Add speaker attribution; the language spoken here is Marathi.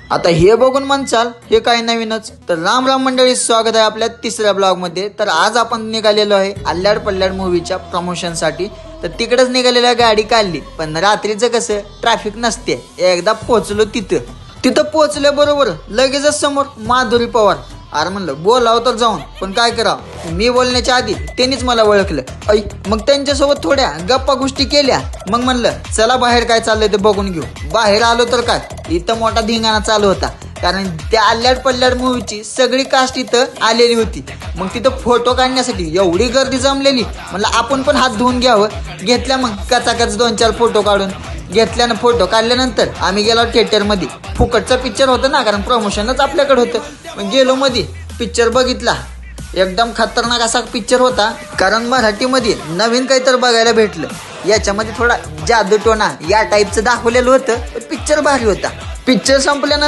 Speaker 1: आता हे बघून म्हणचाल हे काय नवीनच. तर राम राम मंडळी, स्वागत आहे आपल्या तिसऱ्या ब्लॉग मध्ये. तर आज आपण निघालेलो आहे अल्लाड पल्लाड मूवीच्या प्रमोशन साठी. तर तिकडेच निघालेल्या गाडी काढली, पण रात्रीचं कसं ट्रॅफिक नसते. एकदा पोहोचलो तिथं पोहोचल्याबरोबर लगेचच समोर माधुरी पवार. अरे म्हणलं बोलावं तर जाऊन, पण काय करावं, मी बोलण्याच्या आधी त्यांनीच मला ओळखलं. मग त्यांच्यासोबत थोड्या गप्पा गोष्टी केल्या. मग म्हणलं चला बाहेर काय चाललंय ते बघून घेऊ. बाहेर आलो तर काय, इथं मोठा धिंगाणा चालू होता, कारण त्या अल्लाड पल्लाड मूवीची सगळी कास्ट इथं आलेली होती. मग तिथं फोटो काढण्यासाठी एवढी गर्दी जमलेली, म्हणलं आपण पण हात धुवून घ्यावं. घेतल्या मग कचाकच 2-4 फोटो काढून घेतल्यानं. फोटो काढल्यानंतर आम्ही गेलो थिएटरमध्ये. फुकटचा पिक्चर होता ना, कारण प्रमोशनच आपल्याकडे होतं. मग गेलो मध्ये पिक्चर बघितला. एकदम खतरनाक असा पिक्चर होता, कारण मराठीमध्ये नवीन काहीतरी बघायला भेटलं. याच्यामध्ये थोडा जादूटोना या टाईपचं दाखवलेलं होतं. पिक्चर भारी होता. पिक्चर संपल्यानंतर